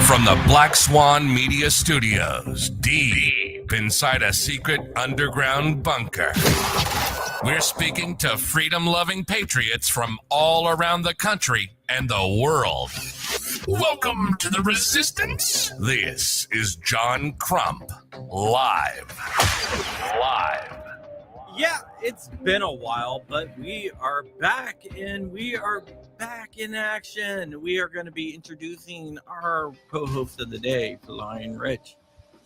From the Black Swan Media Studios, deep inside a secret underground bunker, we're speaking to freedom-loving patriots from all around the country and the world. Welcome to the Resistance. This is John Crump, live. Yeah, it's been a while, but we are back, and we are back in action. We are going to be introducing our co-host of the day, Flying Rich.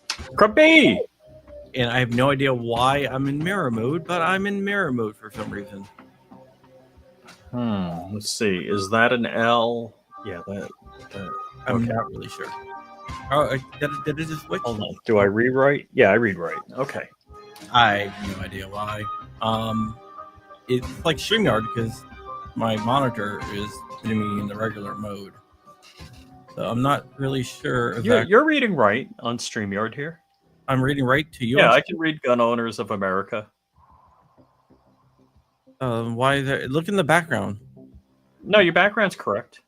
Crumpy! And I have no idea why I'm in mirror mode, but I'm in mirror mode for some reason. Let's see. Is that an L? Yeah, that I'm okay. not really sure. Oh, did it just switch? Hold on. Do I rewrite? Yeah, I read right. Okay. I have no idea why. It's like StreamYard because my monitor is putting me in the regular mode. So I'm not really sure. You're reading right on StreamYard here. I'm reading right to you. Yeah, I can read Gun Owners of America. Why is there? Look in the background. No, your background's correct.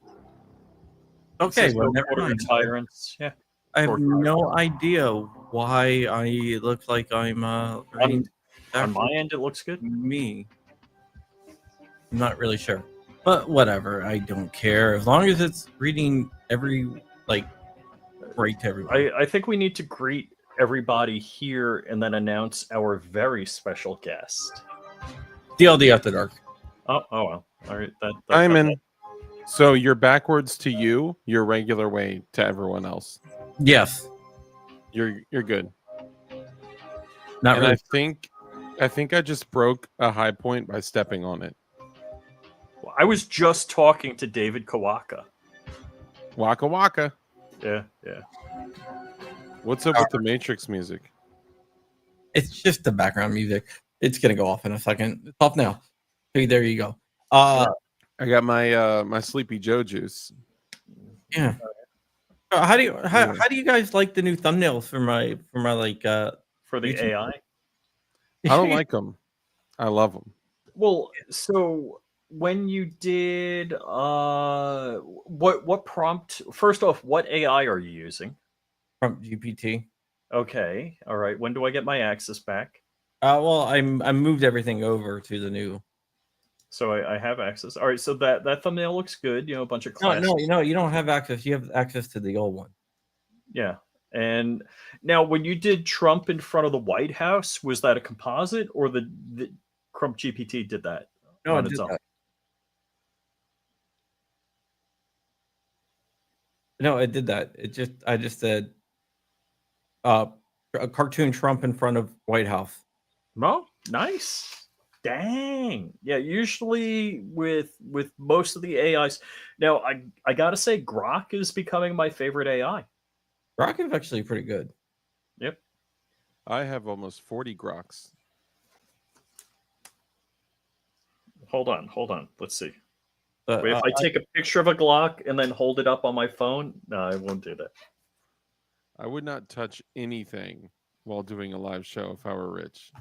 Okay, well, never mind. Tyrants. Yeah. I have no idea why I look like I'm reading. On my end, it looks good. Me. I'm not really sure. But whatever, I don't care. As long as it's reading right to everybody. I think we need to greet everybody here and then announce our very special guest. DLD After Dark. Oh well. All right. I'm in. So you're backwards to you, your regular way to everyone else. Yes. You're good. Not and really. I think I just broke a high point by stepping on it. I was just talking to David Kawaka. Waka waka. Yeah. What's up with the Matrix music? It's just the background music. It's gonna go off in a second. It's off now. Hey, there you go. I got my my Sleepy Joe juice. Yeah. How do you guys like the new thumbnails for my for the YouTube? AI? I don't like them. I love them. Well, so when you did what prompt? First off, what AI are you using? From GPT. Okay, all right. When do I get my access back? Well, I moved everything over to the new. So I have access. All right, so that thumbnail looks good. You know, a bunch of classic. No, you don't have access. You have access to the old one. Yeah. And now, when you did Trump in front of the White House, was that a composite or the Crump GPT did that? No, on it its did own? that. No, it did that. I just said, a cartoon Trump in front of White House. Oh, nice. Dang. Yeah, usually with most of the AIs. Now, I got to say, Grok is becoming my favorite AI. Grok is actually pretty good. Yep. I have almost 40 Groks. Hold on. Let's see. Wait, if I take a picture of a Glock and then hold it up on my phone, no, I won't do that. I would not touch anything while doing a live show if I were rich.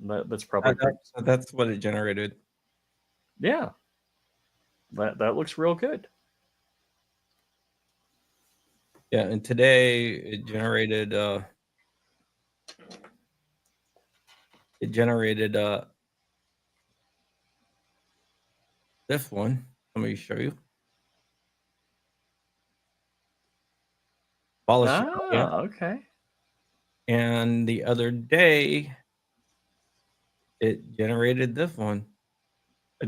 That's probably that's what it generated. Yeah. That looks real good. Yeah, and today it generated this one. Let me show you. Okay. And the other day it generated this one. I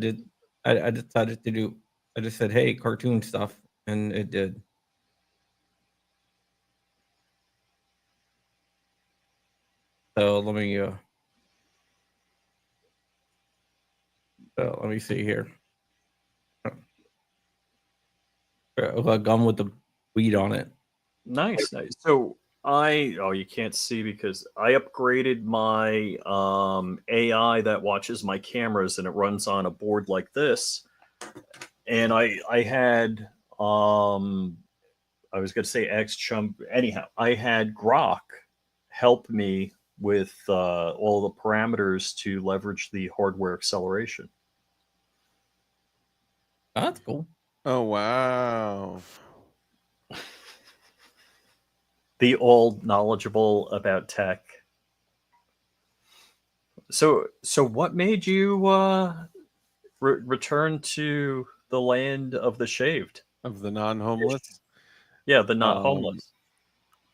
decided to do. I just said, "Hey, cartoon stuff," and it did. So let me see here. A gum with the weed on it. Nice. So you can't see because I upgraded my AI that watches my cameras, and it runs on a board like this. And I had I was going to say X-Chum. Anyhow, I had Grok help me with all the parameters to leverage the hardware acceleration. Oh, that's cool. Oh, wow. The all knowledgeable about tech. So what made you return to the land of the shaved? Of the non-homeless. Yeah, the not Um, homeless.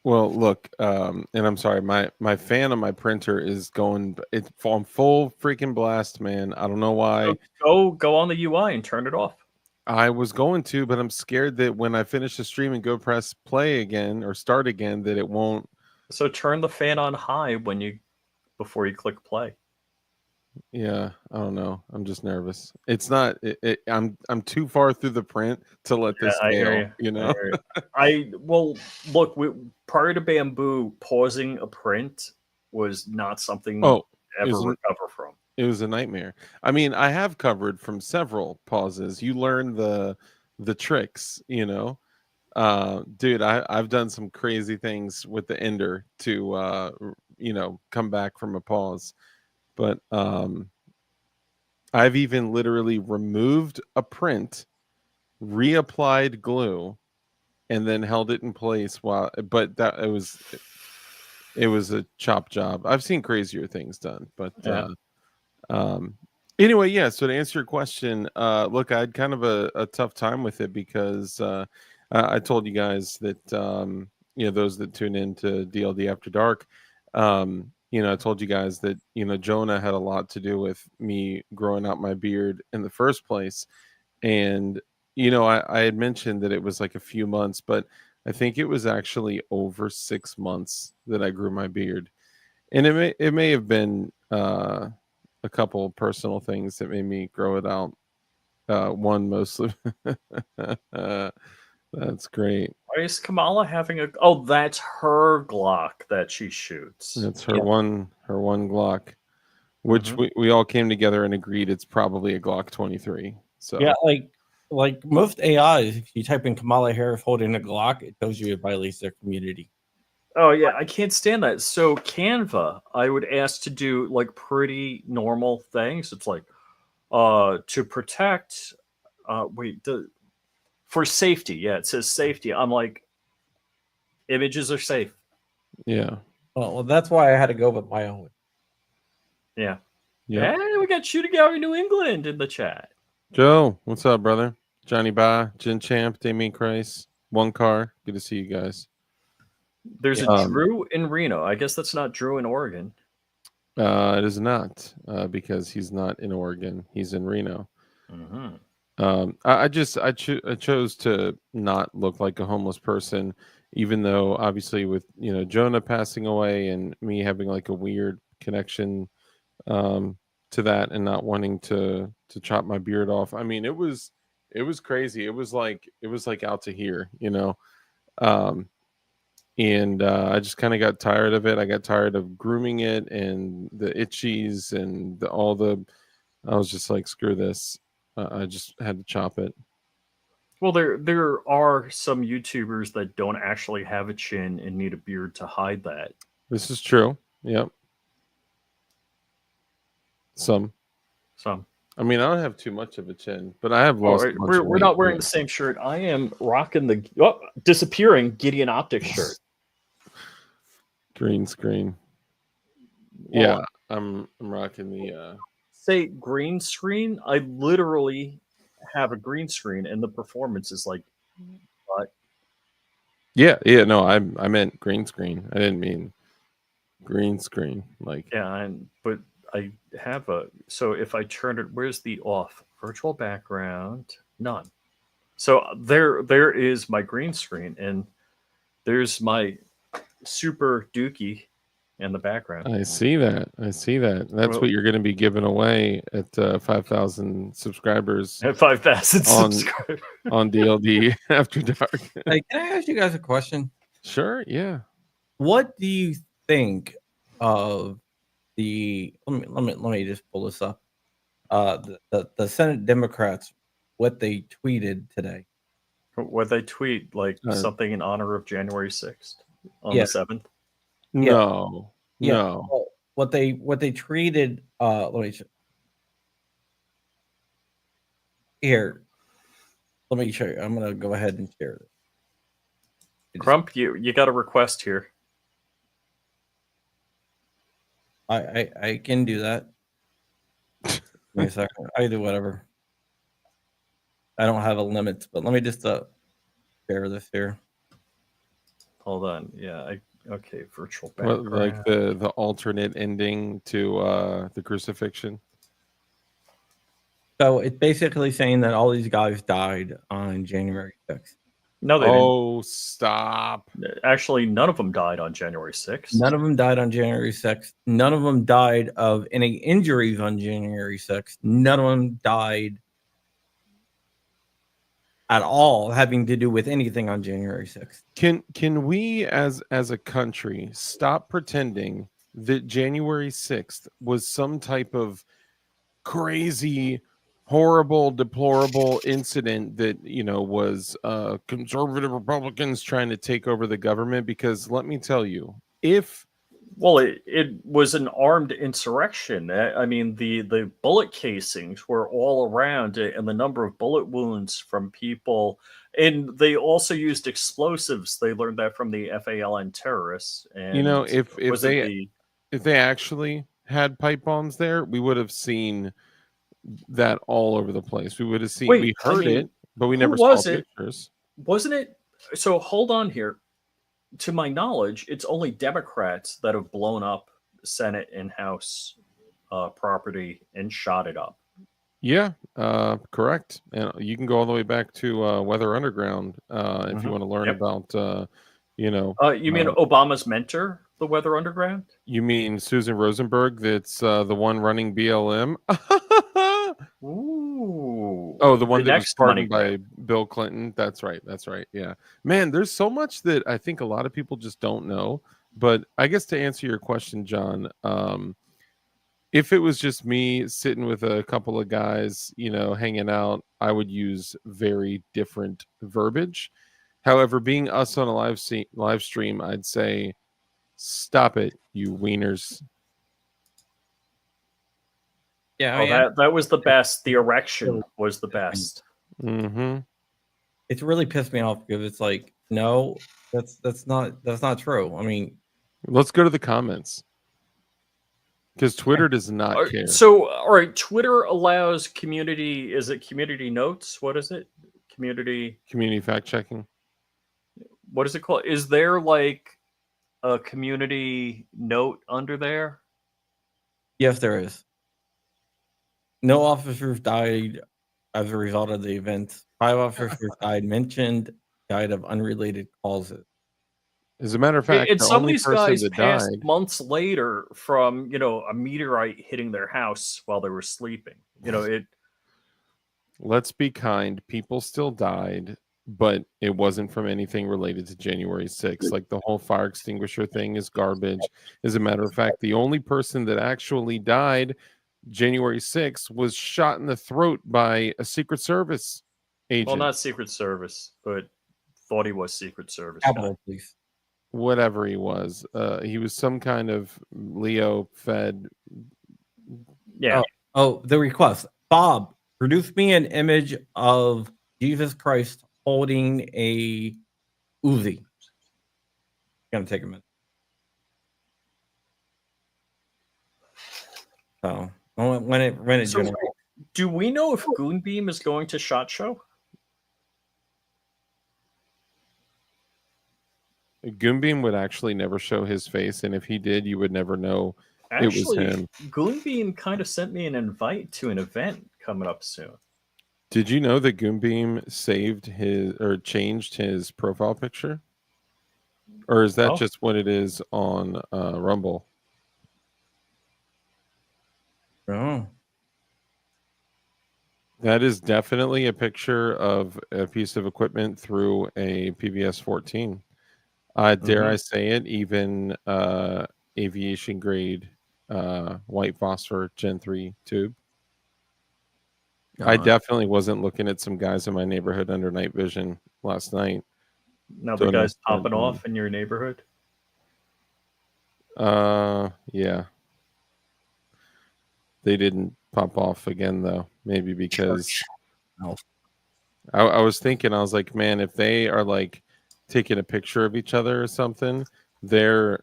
Well, look, and I'm sorry, my fan on my printer is going. It's on full freaking blast, man. I don't know why. So go on the UI and turn it off. I was going to, but I'm scared that when I finish the stream and go press play again or start again, that it won't. So turn the fan on high before you click play. Yeah, I don't know. I'm just nervous. It's not. I'm too far through the print to let this I hear fail. you. You know. Well, look. Prior to Bamboo, pausing a print was not something Oh, to ever recover from. it was a nightmare. I mean, I have covered from several pauses. You learn the tricks, you know. Dude, I've done some crazy things with the ender to come back from a pause. But I've even literally removed a print, reapplied glue, and then held it in place but that it was a chop job. I've seen crazier things done, but Yeah. anyway, yeah. So to answer your question, look, I had kind of a tough time with it because I told you guys that those that tune in to DLD After Dark, I told you guys that Jonah had a lot to do with me growing out my beard in the first place, and I had mentioned that it was like a few months, but I think it was actually over 6 months that I grew my beard, and it may have been a couple of personal things that made me grow it out. One mostly. That's great. Why is Kamala having a? Oh, that's her Glock that she shoots. That's her one Glock, which we all came together and agreed it's probably a Glock 23. So yeah, like most AIs, if you type in Kamala Harris holding a Glock, it tells you it violates their community. Oh yeah, I can't stand that. So Canva, I would ask to do like pretty normal things. It's like to protect for safety. Yeah, it says safety. I'm like, images are safe. Yeah. Well, that's why I had to go with my own. Yeah. Yeah. Hey, we got Shooting Gallery New England in the chat. Joe, what's up, brother? Johnny Ba, Jin Champ, Damien Christ, One Car. Good to see you guys. There's a Drew in Reno. I guess that's not Drew in Oregon. It is not because he's not in Oregon. He's in Reno. Mm-hmm. I chose to not look like a homeless person, even though obviously with Jonah passing away and me having like a weird connection to that and not wanting to chop my beard off. I mean, it was crazy. It was like out to here, and I just kind of got tired of it. I got tired of grooming it and the itchies and I was just like, screw this. I just had to chop it. Well, there are some YouTubers that don't actually have a chin and need a beard to hide that. This is true. Yep. Some. I mean, I don't have too much of a chin, but I have lost. We're not wearing the same shirt. I am rocking the disappearing Gideon Optics shirt. Green screen. Well, yeah, I'm rocking the. Say green screen. I literally have a green screen, and the performance is like. Yeah. No, I meant green screen. I didn't mean green screen. Like. Yeah, but I have a. So if I turn it, where's the off virtual background? None. So there is my green screen, and there's my super dookie in the background. I see that. That's what you're going to be giving away at 5,000 subscribers. At 5,000 subscribers on DLD After Dark. Hey, can I ask you guys a question? Sure. Yeah. What do you think of the? Let me just pull this up. The Senate Democrats, what they tweeted today. What they tweet, like something in honor of January 6th on the 7th? No. Yeah. No. Well, what they tweeted, let me here. Let me show you. I'm gonna go ahead and share it. Crump, you got a request here. I can do that. Give me a second. I do whatever. I don't have a limit, but let me just share this here. Hold on. Yeah. Okay. Virtual What, background. like the alternate ending to the crucifixion? So it's basically saying that all these guys died on January 6th. No, they Oh, stop. didn't. Actually, none of them died on January 6th. None of them died on January 6th. None of them died of any injuries on January 6th. None of them died at all having to do with anything on January 6th. Can we as a country stop pretending that January 6th was some type of crazy, horrible, deplorable incident that, you know, was conservative Republicans trying to take over the government? Because let me tell you, if Well, it was an armed insurrection. I mean, the bullet casings were all around, and the number of bullet wounds from people. And they also used explosives. They learned that from the FALN terrorists. And you know, if was it the they actually had pipe bombs there, we would have seen that all over the place. We would have seen, Wait, we I heard mean, it, but we who never saw was it? pictures. Wasn't it? So hold on here. To my knowledge, it's only Democrats that have blown up Senate and House property and shot it up. Yeah, correct. And you can go all the way back to Weather Underground if you want to learn Yep. about, you know. You mean Obama's mentor, the Weather Underground? You mean Susan Rosenberg? That's the one running BLM. Ooh. Oh, the one The that was next money pardoned by Bill Clinton. That's right. That's right. Yeah, man. There's so much that I think a lot of people just don't know. But I guess to answer your question, John, if it was just me sitting with a couple of guys, you know, hanging out, I would use very different verbiage. However, being us on a live stream, I'd say, stop it, you wieners. Yeah, Oh, that was the best. The erection was the best. Mm-hmm. it's really pissed me off because it's like, no, that's not true. I mean, Let's go to the comments because Twitter does not care. So, all right, Twitter allows community. Is it community notes? What is it? Community fact checking. What is it called? Is there like a community note under there? yes, there is. No officers died as a result of the event. 5 officers died died of unrelated causes. As a matter of fact, And the some of only these person guys that passed died. months later from a meteorite hitting their house while they were sleeping. It. Let's be kind. People still died, but it wasn't from anything related to January 6th. Like the whole fire extinguisher thing is garbage. As a matter of fact, the only person that actually died January 6th was shot in the throat by a Secret Service agent. Well, not Secret Service, but thought he was Secret Service. Capitol Police. Whatever he was. He was some kind of Leo Fed. Yeah. Oh, the request. Bob, produce me an image of Jesus Christ holding a Uzi. Gonna take a minute. So when it generates. Do we know if Goonbeam is going to SHOT Show? Goonbeam would actually never show his face, and if he did, you would never know it was him. Goonbeam kind of sent me an invite to an event coming up soon. Did you know that Goonbeam saved his or changed his profile picture? Or is that just what it is on Rumble? Oh. That is definitely a picture of a piece of equipment through a PVS 14. Dare I say it, even aviation grade white phosphor Gen 3 tube. I definitely wasn't looking at some guys in my neighborhood under night vision last night. Now the guy's popping off in your neighborhood? Yeah. They didn't pop off again, though. Maybe because I was thinking, I was like, man, if they are like taking a picture of each other or something, their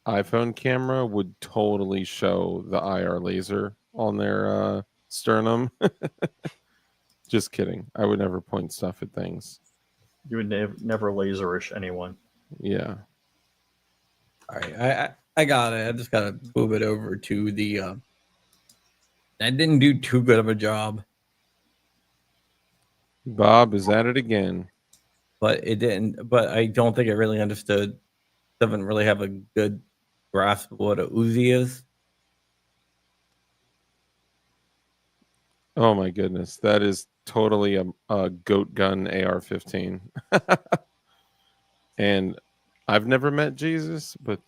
iPhone camera would totally show the IR laser on their sternum. Just kidding. I would never point stuff at things. You would never laserish anyone. Yeah. All right, I got it. I just got to move it over to the. I didn't do too good of a job, Bob is at it again. but it didn't. But I don't think it really understood. Doesn't really have a good grasp of what a Uzi is. Oh my goodness. That is totally a goat gun AR-15. And I've never met Jesus, but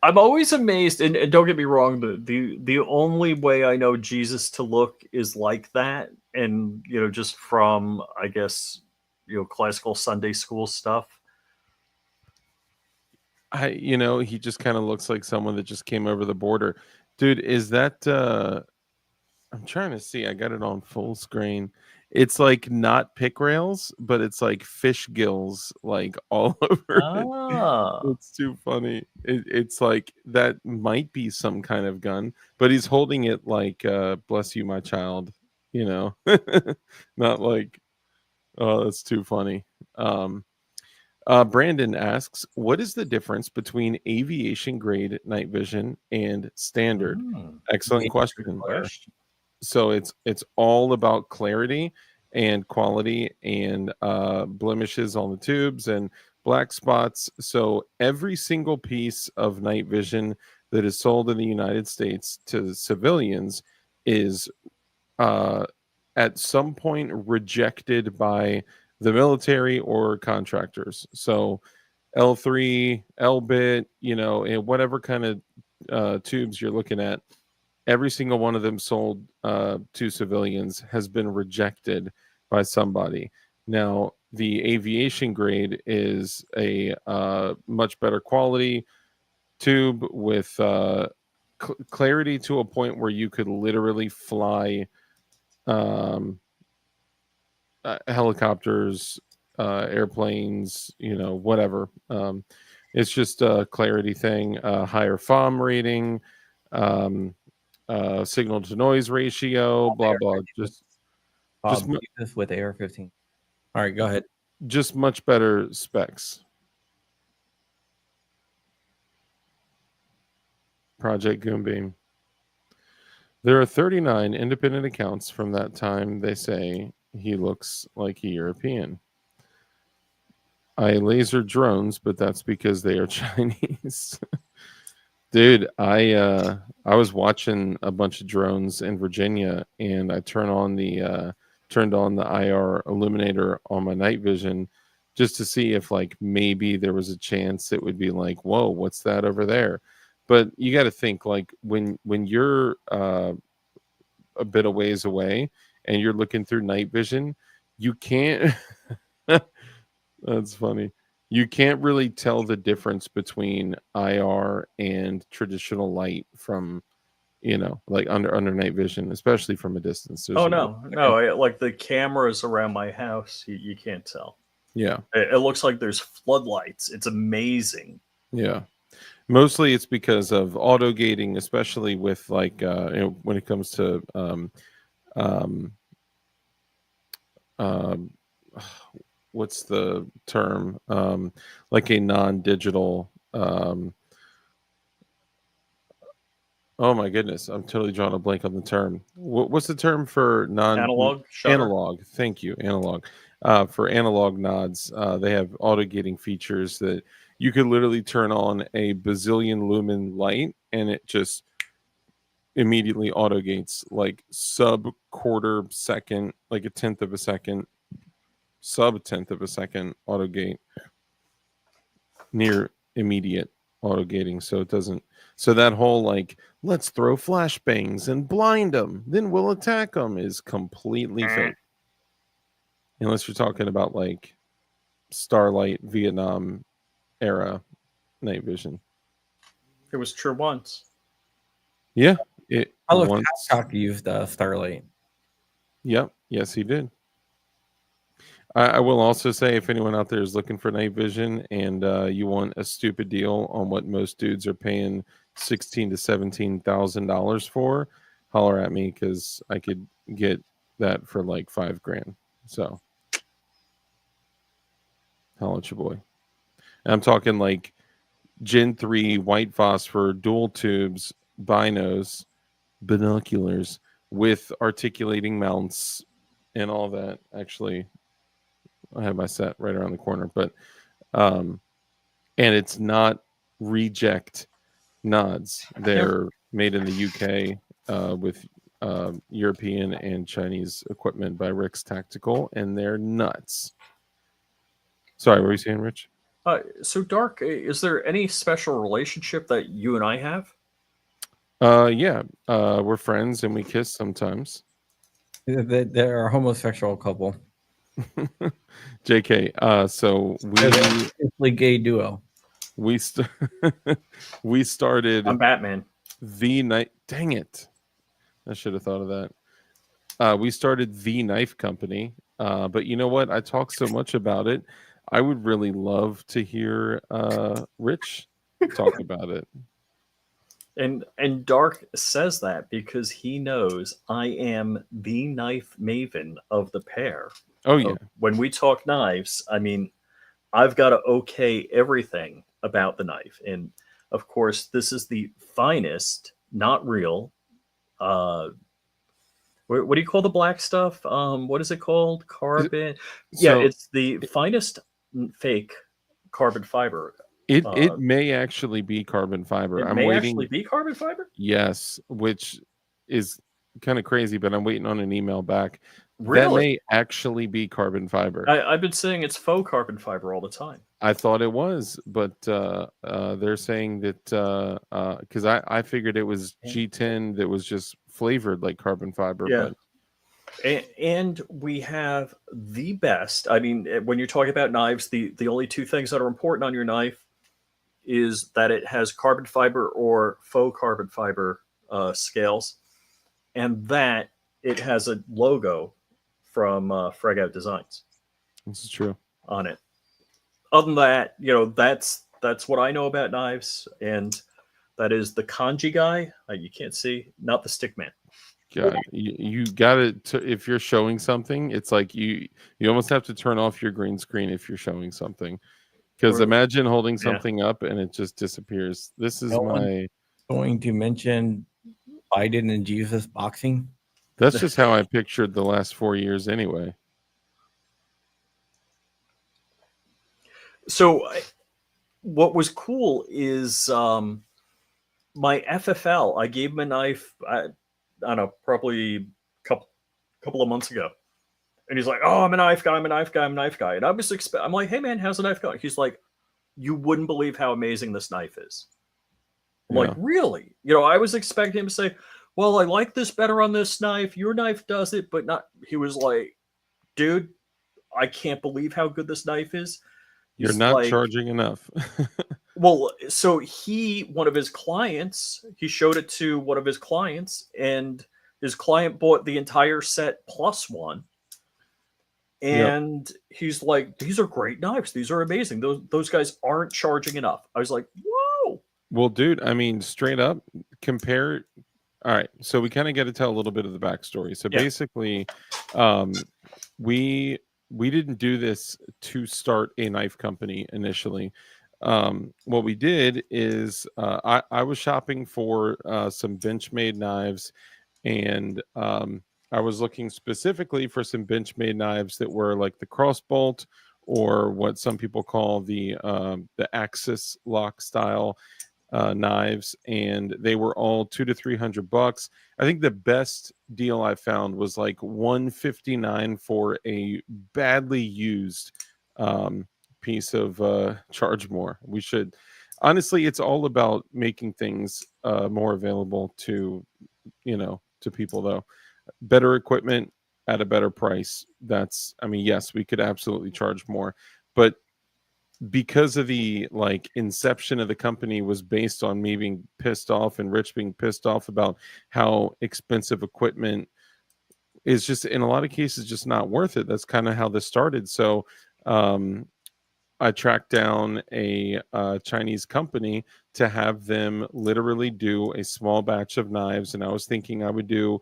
I'm always amazed, and don't get me wrong, the only way I know Jesus to look is like that, and just from, I guess, classical Sunday school stuff. he just kind of looks like someone that just came over the border. Dude, is that I'm trying to see. I got it on full screen. It's like not pick rails, but it's like fish gills like all over it. Ah, It's too funny. It's like that might be some kind of gun, but he's holding it like bless you, my child, not like, oh, that's too funny. Brandon asks, what is the difference between aviation grade night vision and standard? Excellent question. So it's all about clarity and quality and blemishes on the tubes and black spots. So every single piece of night vision that is sold in the United States to civilians is at some point rejected by the military or contractors. So L3, L-bit, and whatever kind of tubes you're looking at, every single one of them sold to civilians has been rejected by somebody. Now, the aviation grade is a much better quality tube with clarity to a point where you could literally fly helicopters, airplanes, whatever. It's just a clarity thing, higher FOM rating, signal to noise ratio, blah blah. Just this with AR-15. All right, go ahead. Just much better specs. Project Goombeam. There are 39 independent accounts from that time. They say he looks like a European. I laser drones, but that's because they are Chinese. Dude, I was watching a bunch of drones in Virginia, and I turned on the IR illuminator on my night vision just to see if like maybe there was a chance it would be like, whoa, what's that over there? But you got to think like when you're a bit of ways away and you're looking through night vision, you can't. That's funny. You can't really tell the difference between IR and traditional light from, like under night vision, especially from a distance. Oh no, like the cameras around my house, you can't tell. Yeah, it looks like there's floodlights. It's amazing. Yeah, mostly it's because of auto gating, especially with like when it comes to what's the term, like a non-digital oh my goodness, I'm totally drawing a blank on the term. What's the term for Analog shutter? Analog, thank you, analog. For analog nods, they have auto gating features that you could literally turn on a bazillion lumen light and it just immediately auto gates like sub quarter second, like a tenth of a second, sub tenth of a second auto gate, near immediate auto gating. So it doesn't, so that whole like let's throw flashbangs and blind them, then we'll attack them is completely fake. Unless you're talking about like Starlight Vietnam era night vision. It was true once. Yeah, Hancock used Starlight. Yep. Yes, he did. I will also say, if anyone out there is looking for night vision and you want a stupid deal on what most dudes are paying $16,000 to $17,000 for, holler at me because I could get that for like $5,000. So, holla at your boy. And I'm talking like Gen 3 white phosphor, dual tubes, binos, binoculars with articulating mounts and all that. Actually, I have my set right around the corner, but and it's not reject nods. They're made in the UK with European and Chinese equipment by Rick's Tactical, and they're nuts. Sorry, what were you saying, Rich? So, Dark, is there any special relationship that you and I have? Yeah, we're friends and we kiss sometimes. They're a homosexual couple. JK, so It's gay duo. we started I'm Batman. the night. Dang it! I should have thought of that. We started the knife company, but you know what? I talk so much about it. I would really love to hear Rich talk about it. And Dark says that because he knows I am the knife maven of the pair. Oh yeah, When we talk knives, I mean, I've got to okay everything about the knife. And of course, this is the finest, not real. What do you call the black stuff? What is it called? Carbon. Yeah, so it's the finest fake carbon fiber. it may actually be carbon fiber. It I'm may waiting. actually be carbon fiber. Yes, which is kind of crazy, but I'm waiting on an email back. That Really? may actually be carbon fiber. I've been saying it's faux carbon fiber all the time. I thought it was, but they're saying that because I figured it was G10 that was just flavored like carbon fiber. Yeah. But And we have the best. I mean, when you're talking about knives, the only two things that are important on your knife is that it has carbon fiber or faux carbon fiber scales, and that it has a logo from Frag Out Designs this is true. on it. Other than that, that's what I know about knives, and that is the kanji guy. You can't see, not the stick man. God, you got it. If you're showing something, it's like you almost have to turn off your green screen if you're showing something. Because imagine holding something up and it just disappears. This is going to mention Biden and Jesus boxing. That's just how I pictured the last 4 years anyway. So what was cool is my FFL, I gave him a knife, I don't know, probably a couple of months ago. And he's like, oh, I'm a knife guy. And I was I'm like, hey, man, how's the knife going? He's like, you wouldn't believe how amazing this knife is. I'm like, really? I was expecting him to say, well, I like this better on this knife. Your knife does it, but not. He was like, dude, I can't believe how good this knife is. You're not charging enough. Well, so one of his clients, he showed it to one of his clients, and his client bought the entire set plus one. And he's like, these are great knives. These are amazing. Those guys aren't charging enough. I was like, whoa. Well, dude, I mean, straight up, compare. All right. So we kind of got to tell a little bit of the backstory. So basically, we didn't do this to start a knife company initially. What we did is I was shopping for some Benchmade knives, and I was looking specifically for some Benchmade knives that were like the crossbolt, or what some people call the axis lock style knives, and they were all $200 to $300. I think the best deal I found was like $159 for a badly used piece of charge more. We should honestly, it's all about making things more available to people, though. Better equipment at a better price. Yes, we could absolutely charge more, but because of the inception of the company was based on me being pissed off and Rich being pissed off about how expensive equipment it's just in a lot of cases just not worth it. That's kind of how this started. So I tracked down a Chinese company to have them literally do a small batch of knives. And I was thinking I would do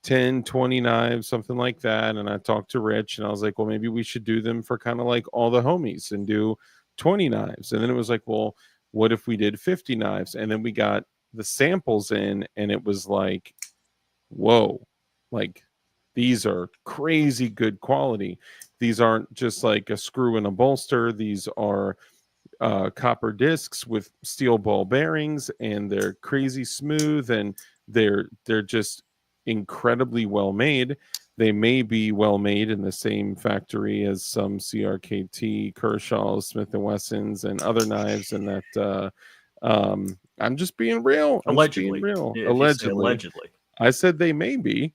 10, 20 knives, something like that. And I talked to Rich and I was like, well, maybe we should do them for kind of like all the homies and do 20 knives. And then it was like, well, what if we did 50 knives? And then we got the samples in and it was like, whoa, like these are crazy good quality. These aren't just like a screw and a bolster. These are copper discs with steel ball bearings, and they're crazy smooth, and they're just incredibly well made. They may be well made in the same factory as some CRKT, Kershaw's, Smith and Wessons, and other knives, and that I'm just being real. I'm just being Allegedly. real. If you say allegedly. I said they may be.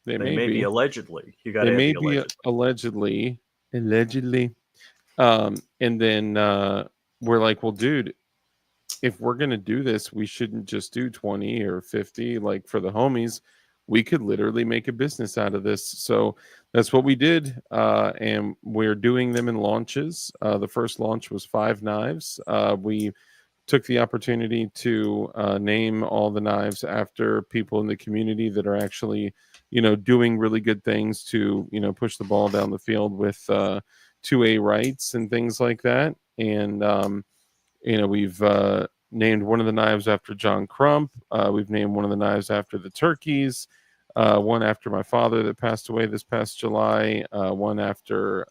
They They may be be. allegedly. You got They to add may the be allegedly. allegedly. And then we're like, well, dude, if we're gonna do this, we shouldn't just do 20 or 50 like for the homies. We could literally make a business out of this. So that's what we did. And we're doing them in launches. The first launch was 5 knives. We took the opportunity to name all the knives after people in the community that are actually, doing really good things to, push the ball down the field with 2A rights and things like that. And, we've named one of the knives after John Crump. We've named one of the knives after the turkeys. One after my father that passed away this past July. One after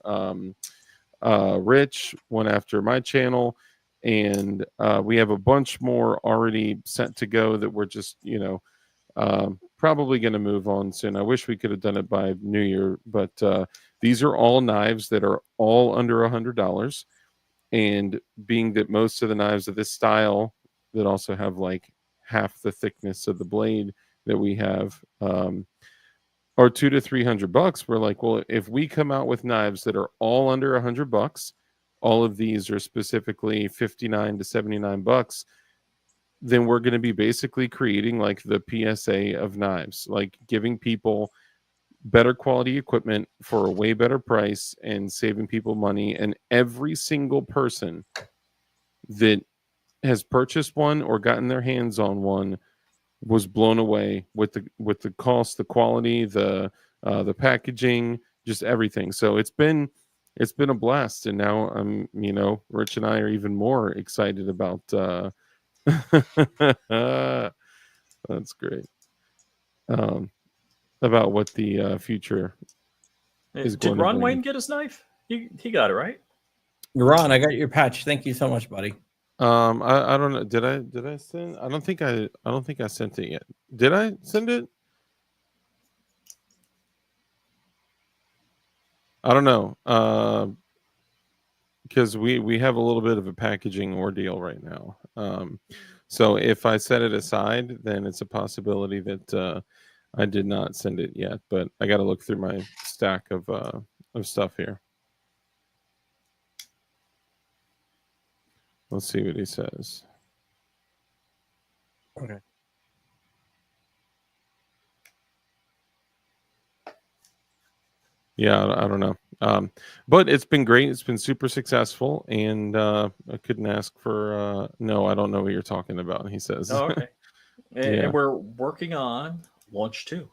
Rich. One after my channel. And we have a bunch more already set to go that we're just, probably going to move on soon. I wish we could have done it by New Year, but these are all knives that are all under $100. And being that most of the knives of this style that also have like half the thickness of the blade that we have are $200 to $300, we're like, well, if we come out with knives that are all under $100, all of these are specifically $59 to $79, then we're going to be basically creating like the PSA of knives, like giving people better quality equipment for a way better price and saving people money. And every single person that has purchased one or gotten their hands on one was blown away with the cost, the quality, the packaging, just everything. So it's been a blast. And now I'm, Rich and I are even more excited about that's great. About what the future is going Did to Ron bring. Wayne get his knife? He got it, right? Ron, I got your patch. Thank you so much, buddy. I don't know. Did I send? I don't think I sent it yet. Did I send it? I don't know. Because we have a little bit of a packaging ordeal right now. So if I set it aside, then it's a possibility that I did not send it yet. But I got to look through my stack of stuff here. Let's see what he says. Okay. Yeah, I don't know. But it's been great. It's been super successful. And I couldn't ask for, no, I don't know what you're talking about, he says. Oh, okay. And, Yeah. and we're working on launch 2.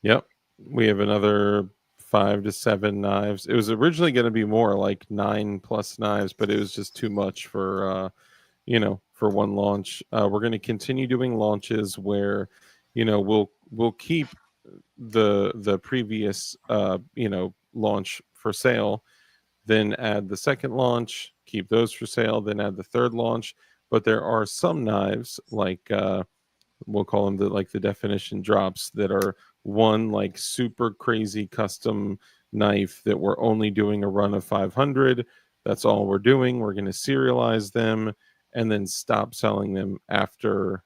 Yep. We have another 5 to 7 knives. It was originally going to be more like 9+ knives, but it was just too much for, for one launch. We're going to continue doing launches where, we'll keep the previous launch for sale, then add the second launch, keep those for sale, then add the third launch. But there are some knives like we'll call them the definition drops that are one like super crazy custom knife that we're only doing a run of 500. That's all we're doing. We're going to serialize them and then stop selling them after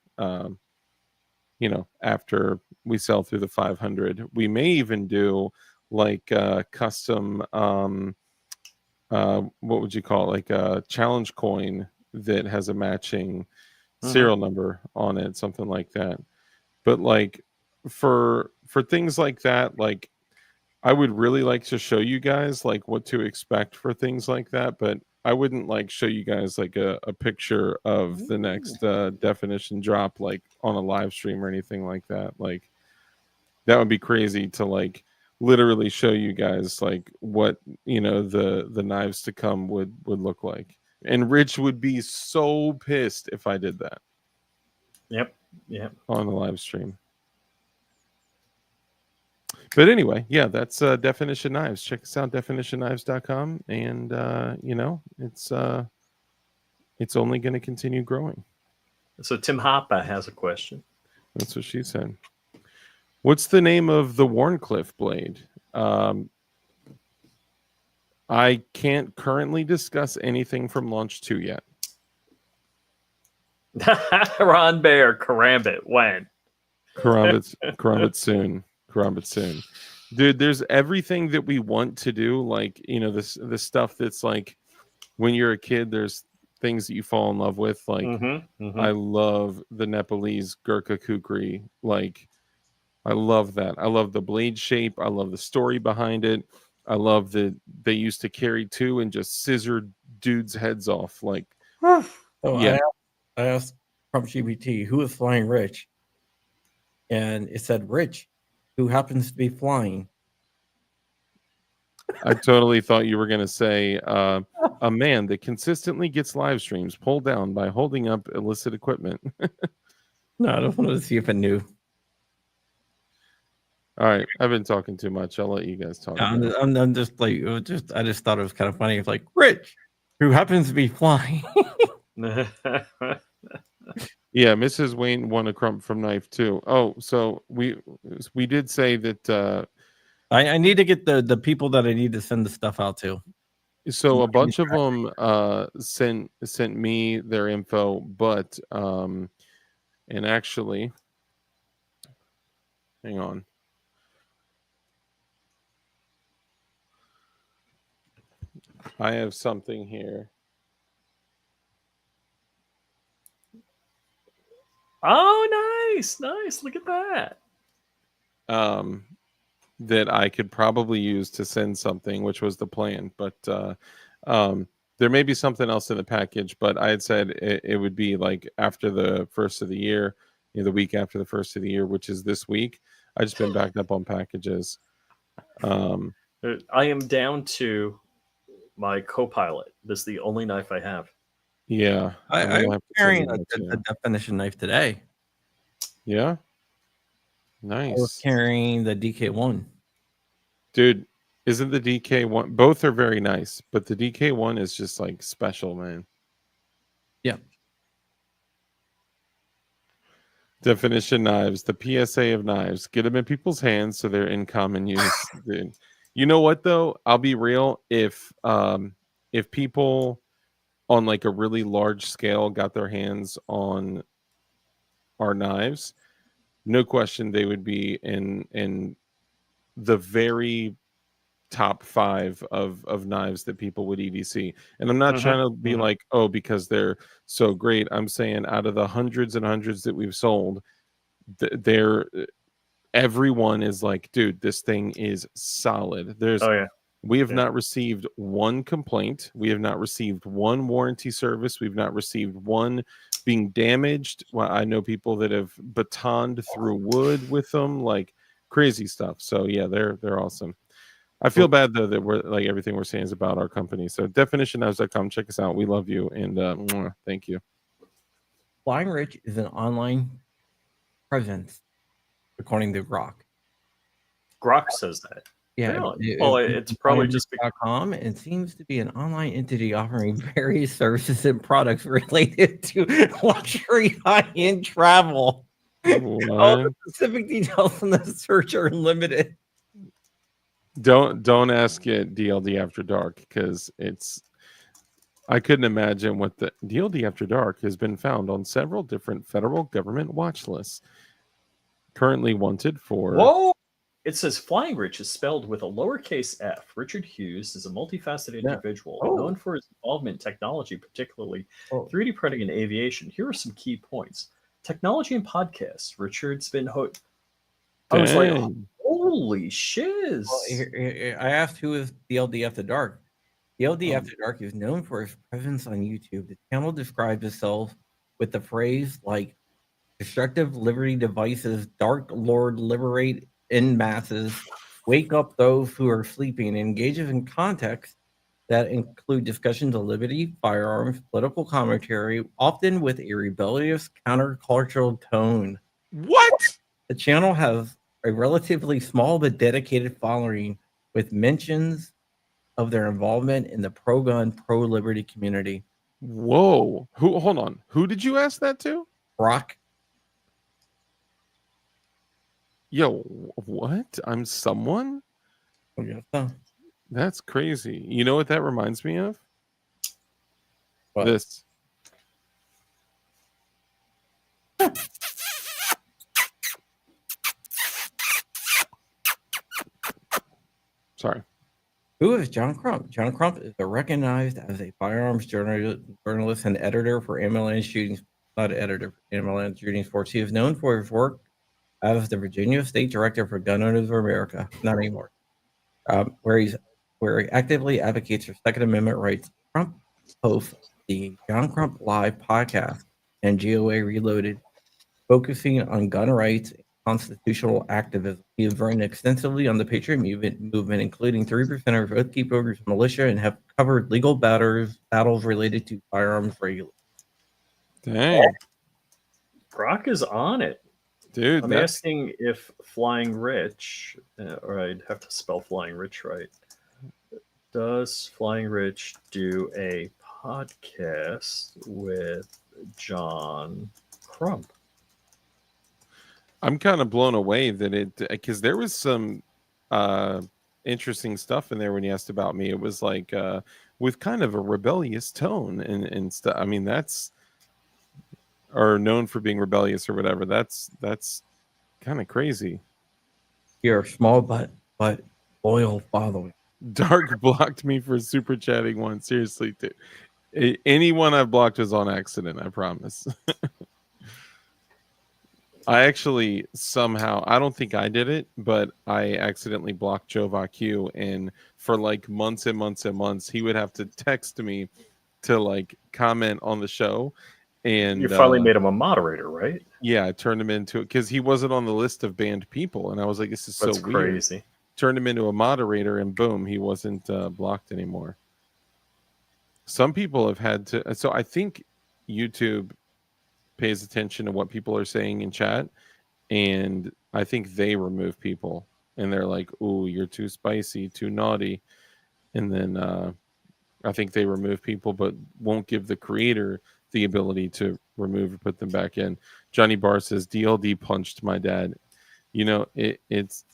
after we sell through the 500. We may even do like custom what would you call it, like a challenge coin that has a matching serial number on it, something like that. But like for things like that, like I would really like to show you guys like what to expect for things like that, but I wouldn't like show you guys like a picture of the next definition drop like on a live stream or anything like that. Like that would be crazy to like literally show you guys like what the knives to come would look like. And Rich would be so pissed if I did that. Yep. On the live stream. But anyway, yeah, that's Definition Knives. Check us out, definitionknives.com, and it's only going to continue growing. So Tim Hoppa has a question. That's what she said. What's the name of the Warncliffe blade? I can't currently discuss anything from Launch 2 yet. Ron Bear, Karambit, when? Karambit soon. Karambit soon. Dude, there's everything that we want to do. Like, the stuff that's like when you're a kid, there's things that you fall in love with. Like, I love the Nepalese Gurkha kukri. Like, I love that. I love the blade shape. I love the story behind it. I love that they used to carry two and just scissor dudes' heads off. Like, I asked Crump GPT, who is flying Rich? And it said Rich, who happens to be flying. I totally thought you were going to say a man that consistently gets live streams pulled down by holding up illicit equipment. No, I just wanted to see if it knew. All right, I've been talking too much. I'll let you guys talk. I'm just like, I just thought it was kind of funny. It's like Rich, who happens to be flying. Yeah, Mrs. Wayne won a crump from Knife too. Oh, so we did say that. I need to get the people that I need to send the stuff out to. So a bunch of them sent me their info, but and actually, hang on. I have something here. Oh, nice. Look at that. That I could probably use to send something, which was the plan. But there may be something else in the package. But I had said it would be like after the first of the year, the week after the first of the year, which is this week. I just been backed up on packages. I am down to my Copilot. This is the only knife I have. Yeah, I'm carrying the Definition knife today. Yeah, nice. I was carrying the DK1. Dude, isn't the DK1? Both are very nice, but the DK1 is just like special, man. Yeah. Definition knives, the PSA of knives. Get them in people's hands so they're in common use. Dude. You know what though? I'll be real. If people on like a really large scale got their hands on our knives, no question they would be in the very top 5 of knives that people would EDC. And I'm not trying to be like, oh, because they're so great. I'm saying out of the hundreds and hundreds that we've sold, everyone is like, dude, this thing is solid. We have not received one complaint. We have not received one warranty service. We've not received one being damaged. Well, I know people that have batoned through wood with them, like crazy stuff. So yeah, they're awesome. I feel bad though that we're like everything we're saying is about our company. So definitionknives.com, check us out. We love you and thank you. Flying Rich is an online presence, according to Grok. Grok says that. Yeah. Really? Well, it's probably just .com. It seems to be an online entity offering various services and products related to luxury high-end travel. All the specific details in the search are limited. Don't ask it DLD After Dark because I couldn't imagine what the DLD After Dark has been found on several different federal government watch lists. Currently wanted for. Whoa! It says Flying Rich is spelled with a lowercase f. Richard Hughes is a multifaceted individual known for his involvement in technology, particularly 3D printing and aviation. Here are some key points. Technology and podcasts. Richard's been I was like, Holy shiz! Well, I asked who is DLD After Dark. DLD After Dark is known for its presence on YouTube. The channel describes itself with the phrase like destructive liberty devices, Dark Lord liberate in masses, wake up those who are sleeping, and engages in contexts that include discussions of liberty, firearms, political commentary, often with a rebellious countercultural tone. What? The channel has a relatively small but dedicated following with mentions of their involvement in the pro-gun, pro-liberty community. Whoa. Who? Hold on. Who did you ask that to? Brock. Yo, what? I'm someone? I guess so. That's crazy. You know what that reminds me of? What? This. Sorry. Who is John Crump? John Crump is recognized as a firearms journalist and editor for MLN Shootings, not editor for MLN Shooting Sports. He is known for his work as the Virginia State Director for Gun Owners of America, not anymore, where he actively advocates for Second Amendment rights. Crump hosts the John Crump Live podcast and GOA Reloaded, focusing on gun rights and constitutional activism. He has written extensively on the Patriot movement, including 3%ers, Oath Keepers, militia, and have covered legal battles related to firearms regulation. Dang. Brock is on it. Dude, I'm asking if Flying Rich, or I'd have to spell Flying Rich right. Does Flying Rich do a podcast with John Crump? I'm kind of blown away that because there was some interesting stuff in there when you asked about me. It was like with kind of a rebellious tone and stuff. I mean, that's, or known for being rebellious or whatever. That's kind of crazy. You're small but loyal following. Dark blocked me for super chatting once. Seriously, anyone I've blocked was on accident. I promise. I actually somehow, I don't think I did it, but I accidentally blocked Joe Vacue, and for like months and months and months, he would have to text me to like comment on the show. And you finally made him a moderator, right? Yeah, I turned him into it because he wasn't on the list of banned people, and I was like, "This is That's so weird." crazy. Turned him into a moderator, and boom, he wasn't blocked anymore. Some people have had to. So I think YouTube pays attention to what people are saying in chat, and I think they remove people, and they're like, "Ooh, you're too spicy, too naughty," and then I think they remove people, but won't give the creator the ability to remove or put them back in. Johnny Barr says DLD punched my dad. You know, it's.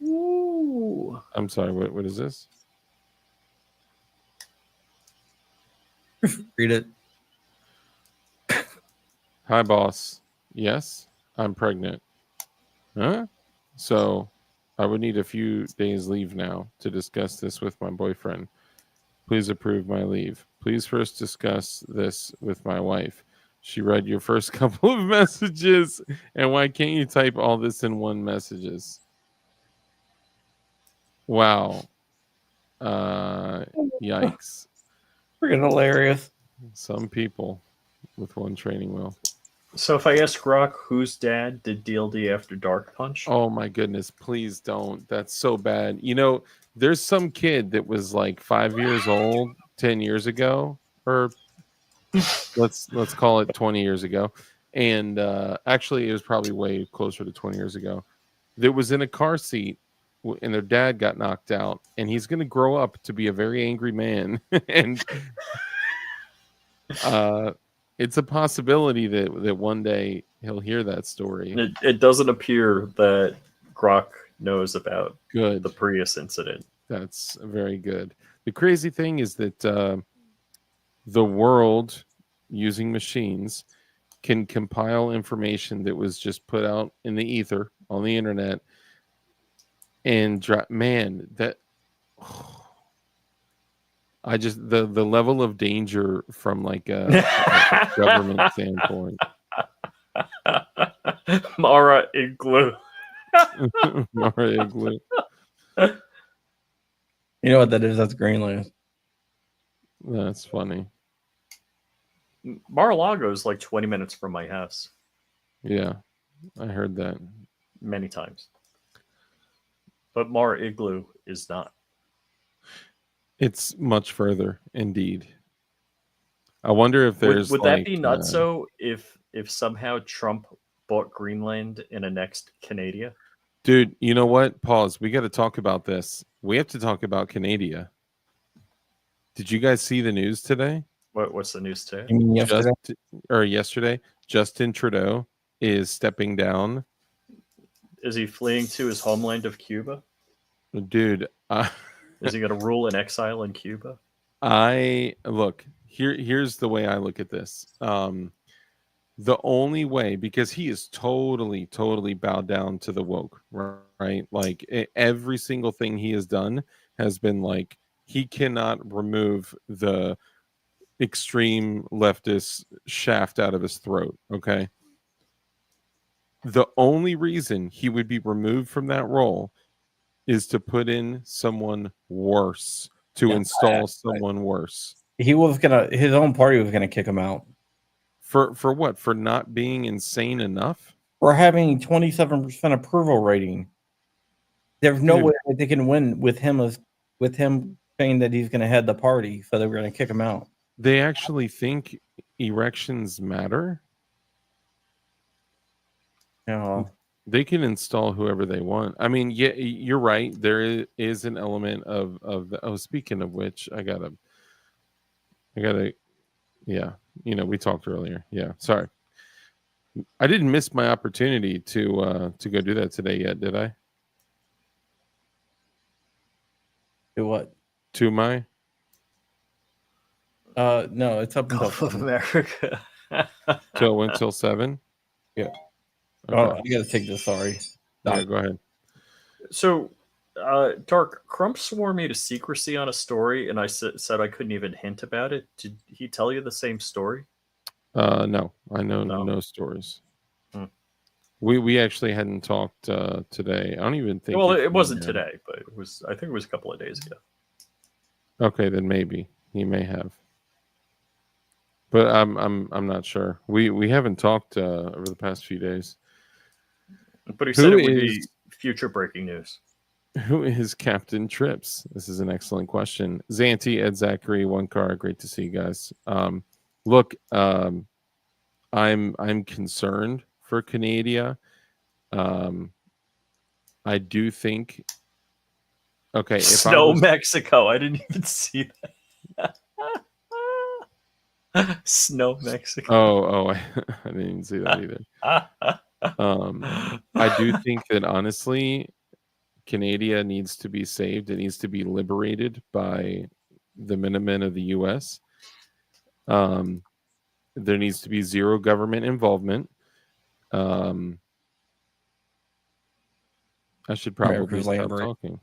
Ooh. I'm sorry. What is this? Read it. Hi, boss. Yes, I'm pregnant. Huh? So I would need a few days leave now to discuss this with my boyfriend. Please approve my leave. Please first discuss this with my wife. She read your first couple of messages, and why can't you type all this in one messages? Wow. Yikes. Freaking hilarious. Some people with one training wheel. So if I ask Rock whose dad did DLD After Dark punch? Oh my goodness, please don't. That's so bad. You know, there's some kid that was like 5 years old 10 years ago, or let's call it 20 years ago. And actually it was probably way closer to 20 years ago. That was in a car seat and their dad got knocked out, and he's going to grow up to be a very angry man. And it's a possibility that one day he'll hear that story. It doesn't appear that Grok knows about Good. the Prius incident. That's very good. The crazy thing is that the world, using machines, can compile information that was just put out in the ether on the internet, and man, that I just the level of danger from like a government standpoint. Mara Igloo. Mar Igloo. You know what that is? That's Greenland. That's funny. Mar-a-Lago is like 20 minutes from my house. Yeah, I heard that. Many times. But Mar Igloo is not. It's much further, indeed. I wonder if there's Would like, that be nutso if somehow Trump bought Greenland in a next Canada? dude, you know what? Pause. We got to talk about this. We have to talk about Canada. Did you guys see the news today? What's the news today? You mean yesterday? Yesterday, Justin Trudeau is stepping down. Is he fleeing to his homeland of Cuba? Dude, Is he going to rule in exile in Cuba? I look here's the way I look at this. The only way, because he is totally bowed down to the woke, right? Like every single thing he has done has been like, he cannot remove the extreme leftist shaft out of his throat. Okay, the only reason he would be removed from that role is to put in someone worse, to install someone worse. He was gonna. His own party was gonna kick him out For what? For not being insane enough? for having 27% approval rating. There's no Dude. way that they can win with him saying that he's gonna head the party, so they were gonna kick him out. They actually think erections matter. You know, They can install whoever they want. I mean, yeah, you're right. There is an element of the. Oh, speaking of which, I gotta. Yeah, we talked earlier. Yeah, sorry. I didn't miss my opportunity to go do that today yet, did I? do what? To my. No, it's up until Gulf of America. So it went till 7. Yeah. Okay. Oh, I gotta take this. Sorry. Yeah, go ahead. So, Dark, Crump swore me to secrecy on a story, and I said I couldn't even hint about it. Did he tell you the same story? No, I know No. no stories. Hmm. We actually hadn't talked today. I don't even think. Well, it wasn't today, but it was. I think it was a couple of days ago. Okay, then maybe he may have, but I'm not sure. We haven't talked over the past few days. But he said it would be future breaking news. Who is Captain Trips? This is an excellent question. Zanti, Ed Zachary, One Car, great to see you guys. Look, I'm concerned for Canada. I do think. Okay, if Snow Mexico. I didn't even see that. Snow Mexico. Oh, I didn't even see that either. I do think that honestly, Canada needs to be saved. It needs to be liberated by the Minutemen of the U.S. There needs to be zero government involvement. I should probably stop talking.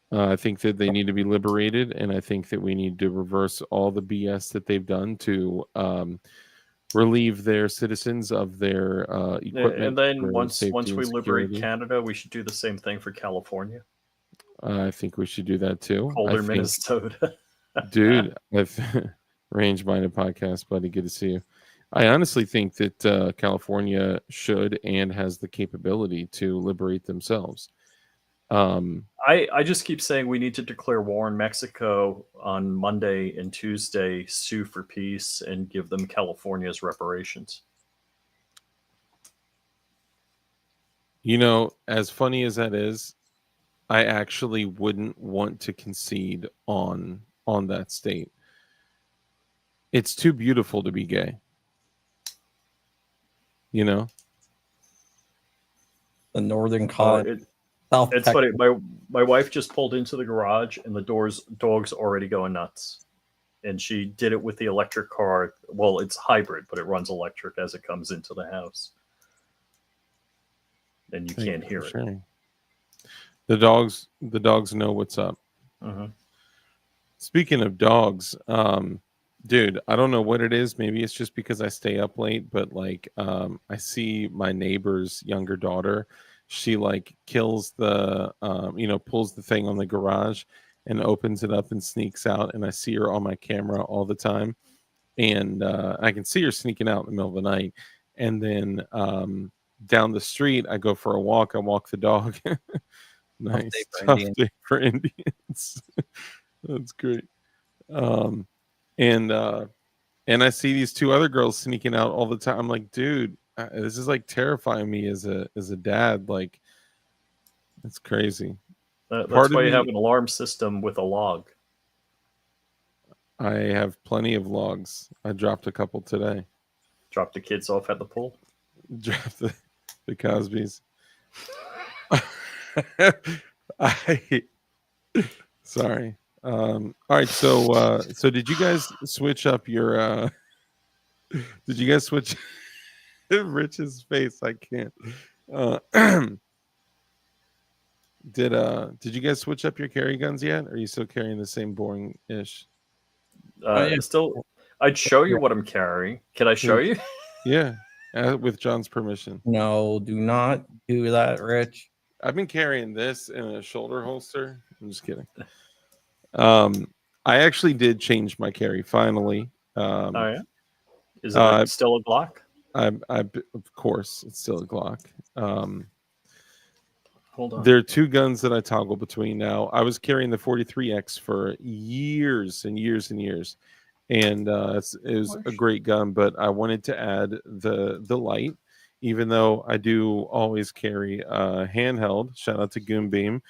I think that they need to be liberated, and I think that we need to reverse all the BS that they've done to relieve their citizens of their equipment. And then once we liberate Canada, we should do the same thing for California. I think we should do that too. Colder Minnesota. Dude, Range Minded Podcast, buddy. Good to see you. I honestly think that California should and has the capability to liberate themselves. I just keep saying we need to declare war on Mexico on Monday and Tuesday, sue for peace, and give them California's reparations. As funny as that is, I actually wouldn't want to concede on that state. It's too beautiful to be gay. The northern colony. It's funny. My wife just pulled into the garage, and the dog's already going nuts. And she did it with the electric car. Well, it's hybrid, but it runs electric as it comes into the house, and you can't hear it. Sharing. The dogs know what's up. Uh-huh. Speaking of dogs, Dude, I don't know what it is. Maybe it's just because I stay up late, but like I see my neighbor's younger daughter. She like kills the pulls the thing on the garage and opens it up and sneaks out, and I see her on my camera all the time. And I can see her sneaking out in the middle of the night. And then down the street, I go for a walk. I walk the dog. Nice. Tough day for Indians. That's great. Um, and I see these two other girls sneaking out all the time. I'm like, dude, this is like terrifying me as a dad. Like, it's crazy. That's why you have an alarm system with a log. I have plenty of logs. I dropped a couple today. Drop the kids off at the pool. Drop the Cosbys. Sorry. All right. So did you guys switch up your? Did you guys switch? Rich's face. I can't. Did you guys switch up your carry guns yet? Or are you still carrying the same boring ish? Yeah. Still, I'd show you what I'm carrying. Can I show you? Yeah, with John's permission. No, do not do that, Rich. I've been carrying this in a shoulder holster. I'm just kidding. I actually did change my carry finally. Oh yeah, is it still a Glock? Of course, it's still a Glock. Hold on. There are two guns that I toggle between now. I was carrying the 43X for years and years and years, and it was a great gun. But I wanted to add the light, even though I do always carry a handheld. Shout out to Goon Beam.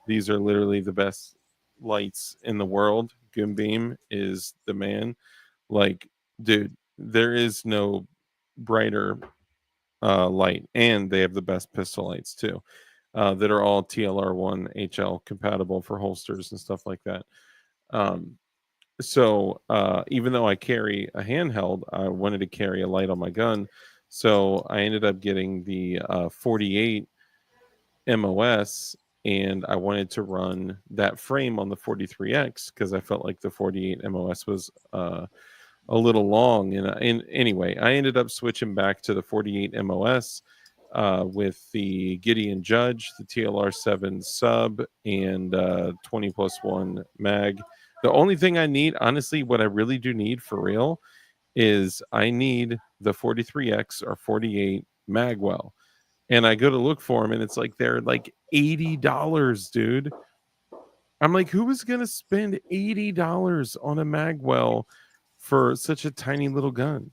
These are literally the best lights in the world. Goon Beam is the man. Like, dude, there is no brighter light, and they have the best pistol lights too. That are all TLR1 HL compatible for holsters and stuff like that. So even though I carry a handheld, I wanted to carry a light on my gun. So I ended up getting the 48 MOS, and I wanted to run that frame on the 43X because I felt like the 48 MOS was a little long. And anyway, I ended up switching back to the 48 MOS. With the Gideon Judge, the TLR7 sub, and 20+1 mag. The only thing I need, honestly, what I really do need for real, is I need the 43X or 48 magwell. And I go to look for them, and it's like they're like $80, dude. I'm like, who is going to spend $80 on a magwell for such a tiny little gun?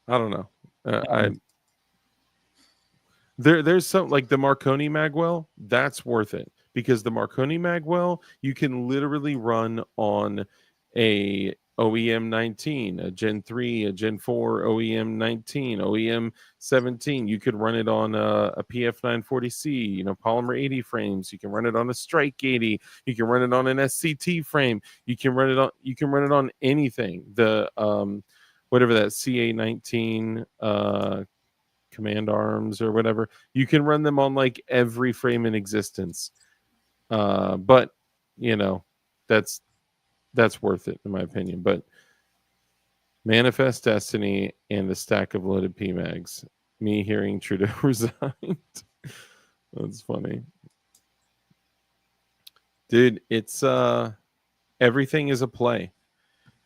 I don't know. There's some like the Marconi magwell, that's worth it because the Marconi magwell you can literally run on a OEM 19, a Gen 3, a Gen 4 OEM 19, OEM 17. You could run it on a PF 940C, polymer 80 frames. You can run it on a Strike 80. You can run it on an SCT frame. You can run it on anything. The whatever that CA19 command arms or whatever, you can run them on like every frame in existence. But that's worth it in my opinion. But Manifest Destiny and the stack of loaded PMags, me hearing Trudeau resigned. That's funny. Dude, it's everything is a play.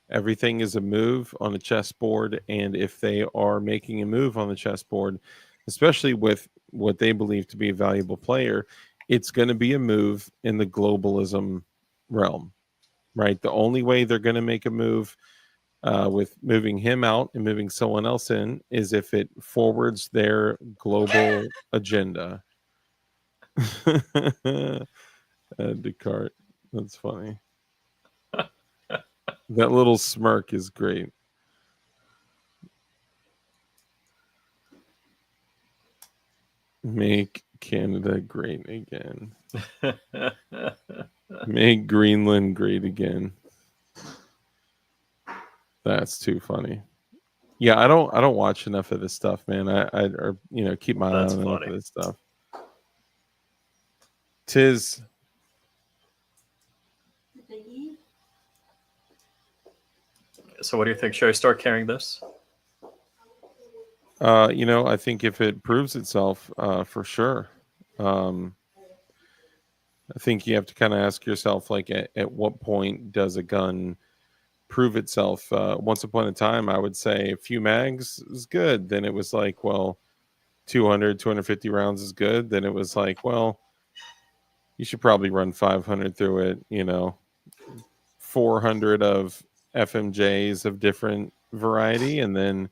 Everything is a move on a chessboard, and if they are making a move on the chessboard, especially with what they believe to be a valuable player, it's going to be a move in the globalism realm, right? The only way they're going to make a move with moving him out and moving someone else in is if it forwards their global agenda. Descartes, that's funny. That little smirk is great. Make Canada great again. Make Greenland great again. That's too funny. Yeah, I don't watch enough of this stuff, man. I keep my eye on enough of this stuff. So what do you think? Should I start carrying this? I think if it proves itself, for sure. I think you have to kind of ask yourself, like, at what point does a gun prove itself? Once upon a time, I would say a few mags is good. Then it was like, well, 200, 250 rounds is good. Then it was like, well, you should probably run 500 through it, 400 of FMJs of different variety, and then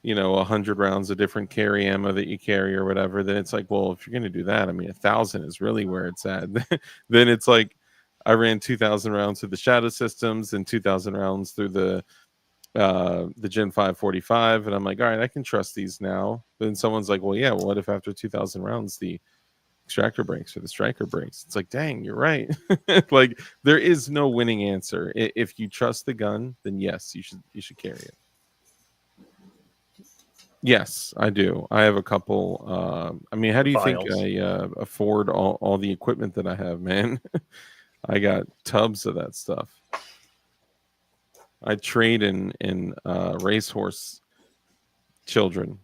100 rounds of different carry ammo that you carry or whatever. Then it's like, well, if you're going to do that, I mean, 1,000 is really where it's at. Then it's like I ran 2,000 rounds through the shadow systems and 2,000 rounds through the Gen 545, and I'm like, all right, I can trust these now. But then someone's like, well, yeah, well, what if after 2,000 rounds the extractor breaks or the striker breaks? It's like, dang, you're right. Like, there is no winning answer. If you trust the gun, then yes, you should carry it. Yes, I do. I have a couple. I mean, how do you think Vials. I afford all the equipment that I have, man? I got tubs of that stuff. I trade in racehorse children.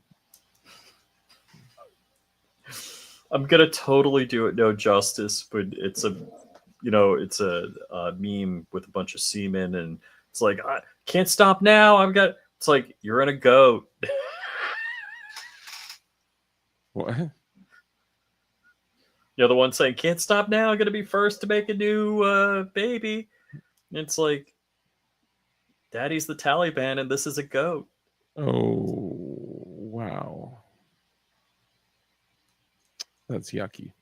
I'm gonna totally do it no justice, but it's a meme with a bunch of semen, and it's like, I can't stop now. It's like, you're in a goat. What? The one saying, can't stop now. I'm gonna be first to make a new baby. And it's like, Daddy's the Taliban, and this is a goat. Oh, wow. That's yucky.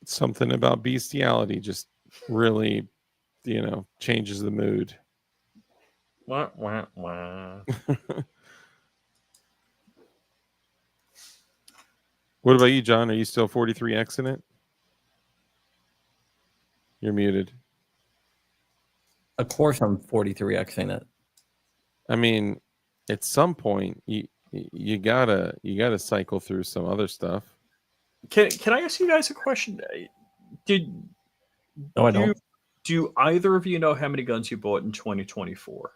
Something about bestiality just really, changes the mood. Wah, wah, wah. What about you, John? Are you still 43X in it? You're muted. Of course, I'm 43xing it. I mean, at some point, you gotta cycle through some other stuff. Can I ask you guys a question? No, I don't. Do either of you know how many guns you bought in 2024?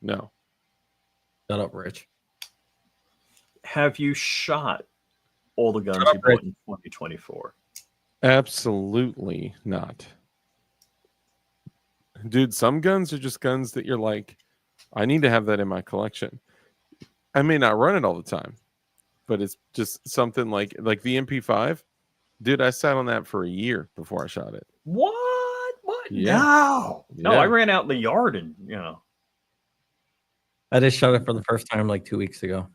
No. Shut up, Rich. Have you shot all the guns you bought in 2024? Absolutely not. Dude, some guns are just guns that you're like, I need to have that in my collection. I may not run it all the time, but it's just something like the MP5. Dude, I sat on that for a year before I shot it. What? Yeah. No. Yeah. No, I ran out in the yard and, I just shot it for the first time like 2 weeks ago.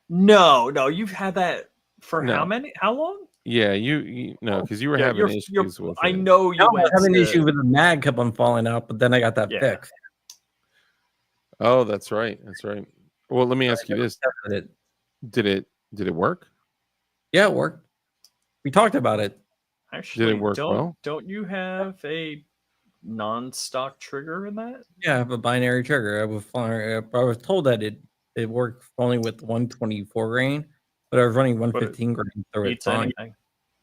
No, you've had that for No. How long? Yeah, you know, because you were Yeah, having issues with I it. know you I went was having to- an issue with the mag kept on falling out, but then I got that Yeah. fixed. Oh, that's right. That's right. Well, let me ask you this. Tested it. Did it work? Yeah, it worked. We talked about it. Actually, Did it work well? Don't you have a non-stock trigger in that? Yeah, I have a binary trigger. I was told that it worked only with 124 grain, but I was running 115 grain through it Beats fine. anything.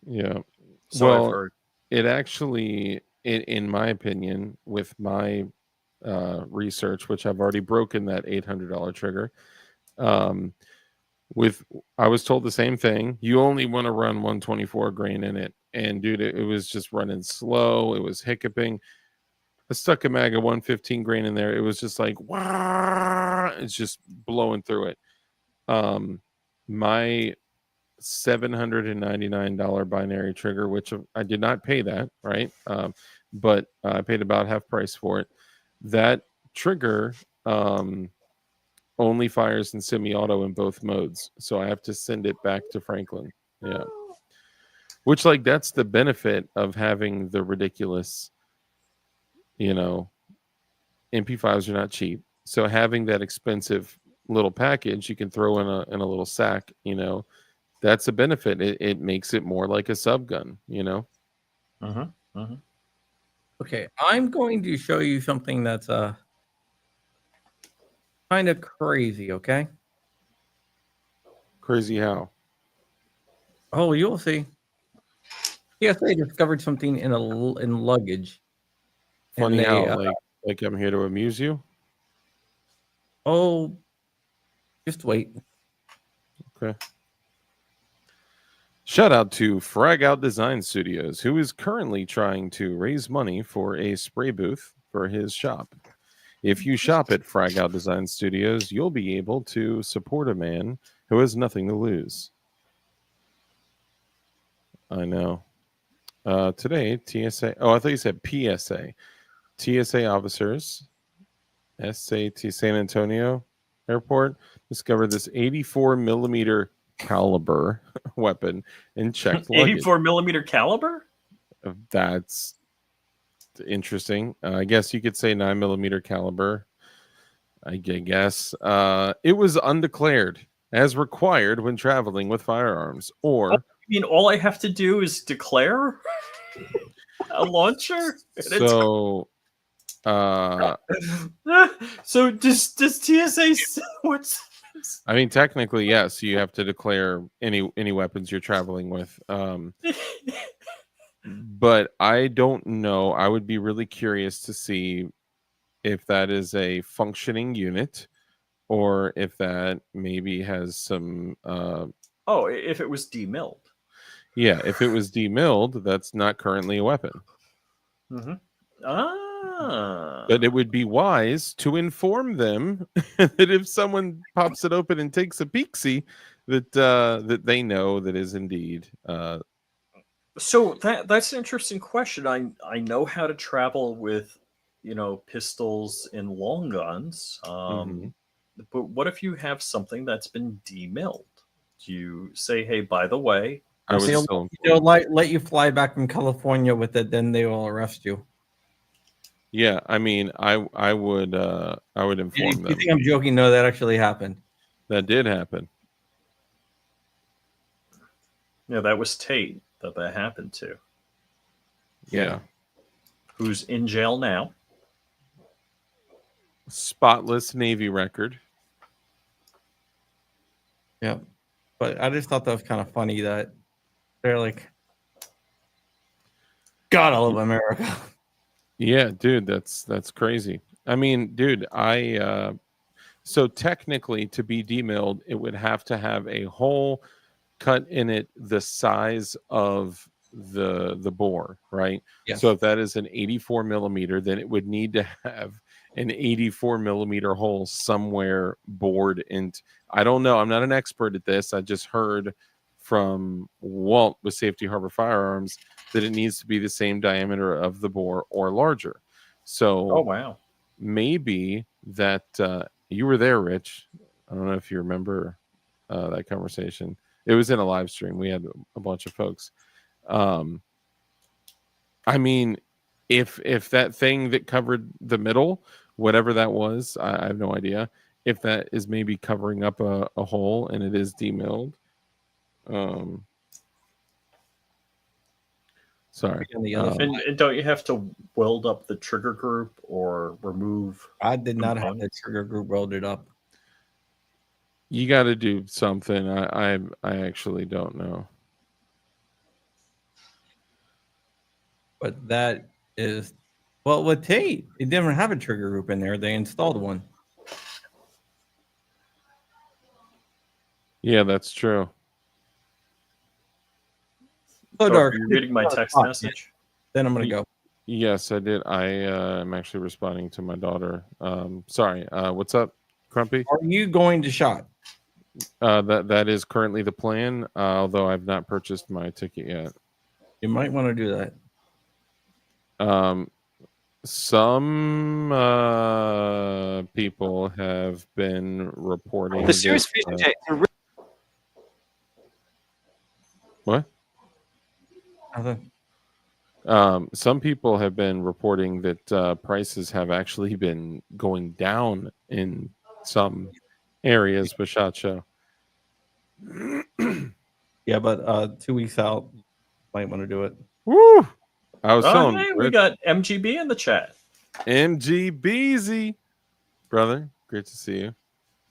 Yeah. So I've Well, heard. it actually, in my opinion, with my research, which I've already broken that $800 trigger, I was told the same thing. You only want to run 124 grain in it, and dude, it was just running slow. It was hiccuping. I stuck a mag of 115 grain in there. It was just like, wah! It's just blowing through it. My $799 binary trigger, which I did not pay that, right? But I paid about half price for it. That trigger only fires in semi-auto in both modes, so I have to send it back to Franklin. Yeah, which, like, that's the benefit of having the ridiculous, MP5s are not cheap, so having that expensive little package you can throw in a little sack, that's a benefit. It makes it more like a sub gun, Okay, I'm going to show you something that's kind of crazy, okay? Crazy how? Oh, you'll see. TSA discovered something in luggage Funny they, how like I'm here to amuse you. oh, just wait. Okay. Shout out to Frag Out Design Studios, who is currently trying to raise money for a spray booth for his shop. If you shop at Frag Out Design Studios, you'll be able to support a man who has nothing to lose. I know. Today, TSA. Oh, I thought you said PSA. TSA officers, SAT San Antonio Airport, discovered this 84 millimeter caliber weapon and checked luggage. 84 millimeter caliber? That's interesting. I guess you could say 9 millimeter caliber. I guess it was undeclared as required when traveling with firearms. Or, I mean, all I have to do is declare a launcher? so, So does TSA what's I mean, technically, yes, you have to declare any weapons you're traveling with. But I don't know. I would be really curious to see if that is a functioning unit or if that maybe has some Oh, if it was demilled. yeah, if it was demilled, that's not currently a weapon. Mm-hmm. Ah. But it would be wise to inform them that if someone pops it open and takes a peek-see, that they know that is indeed So that's an interesting question. I know how to travel with, pistols and long guns. mhm. But what if you have something that's been demilled? Do you say, hey, by the way, I would They'll, still they'll let you fly back from California with it, then they will arrest you. yeah, I mean, I would And inform if you them. think I'm joking, no, that actually happened. That did happen. that was Tate that happened to, Yeah. who's in jail now. Spotless Navy record. Yeah. But I just thought that was kind of funny that they're like, God, I love America. Yeah, dude, that's crazy. I mean, dude, so technically to be demilled, it would have to have a hole cut in it the size of the bore, right? Yes. So if that is an 84 millimeter, then it would need to have an 84 millimeter hole somewhere bored into. I don't know. I'm not an expert at this. I just heard from Walt with Safety Harbor Firearms that it needs to be the same diameter of the bore or larger. So Oh wow. maybe that you were there, Rich. I don't know if you remember that conversation. It was in a live stream. We had a bunch of folks. I mean, if that thing that covered the middle, whatever that was, I have no idea. If that is maybe covering up a hole and it is demilled. Sorry. On the other And don't you have to weld up the trigger group or remove? I did not have the components? trigger group welded up. You got to do something. I actually don't know. But that is, well, with Tate, it didn't have a trigger group in there. They installed one. Yeah, that's true. So Oh, dark. you're reading my text message. Then I'm going to go. Yes, I did. I am actually responding to my daughter. Sorry. What's up, Crumpy? Are you going to shot? That is currently the plan, although I've not purchased my ticket yet. You might want to do that. Some people have been reporting The serious that, presentation. what? Nothing. Some people have been reporting that prices have actually been going down in some areas with SHOT Show. Yeah, but 2 weeks out, might want to do it. Woo! I was Oh, telling hey, Rich, we got MGB in the chat. MGBZ, brother. Great to see you.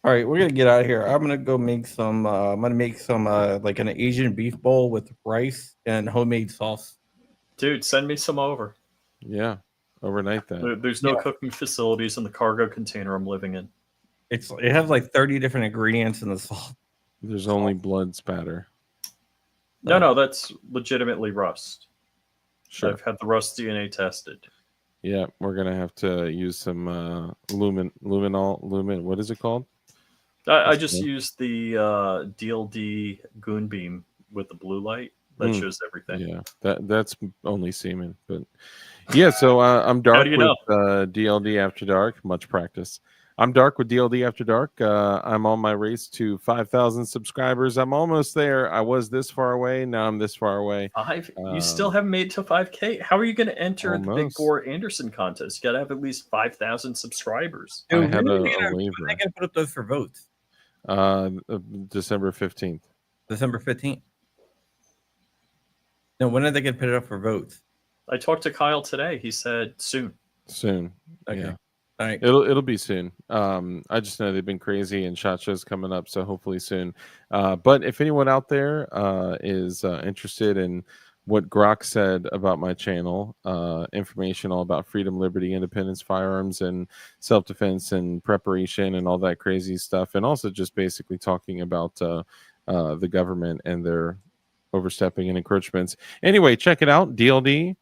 All right, we're gonna get out of here. I'm gonna go make some. I'm gonna make some like an Asian beef bowl with rice and homemade sauce. Dude, send me some over. Yeah. Overnight that. There's no cooking facilities in the cargo container I'm living in. It has like 30 different ingredients in the salt. There's only blood spatter. No, that's legitimately rust. Sure. I've had the rust DNA tested. Yeah, we're gonna have to use some luminol. What is it called? I just used the DLD goon beam with the blue light that shows everything. Yeah, that's only semen, but yeah. So I'm dark How do you with DLD After Dark. Much practice. I'm dark with DLD After Dark. I'm on my race to 5,000 subscribers. I'm almost there. I was this far away. Now I'm this far away. You still haven't made it to 5K. How are you going to enter the Big Almost. Boar Anderson contest? You got to have at least 5,000 subscribers. I have a When are waiver. they gonna put up those for votes? December 15th. December 15th. No, when are they gonna put it up for votes? I talked to Kyle today. He said soon. Soon. Okay. Yeah. All right. It'll be soon. I just know they've been crazy and SHOT Show's coming up, so hopefully soon. But if anyone out there is interested in what Grok said about my channel, information all about freedom, liberty, independence, firearms, and self-defense and preparation and all that crazy stuff, and also just basically talking about the government and their overstepping and encroachments. Anyway, check it out, DLD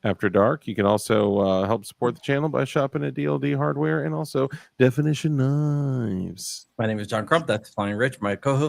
After Dark. You can also help support the channel by shopping at DLD Hardware and also Definition Knives. My name is John Crump. That's Flying Rich, my co-host.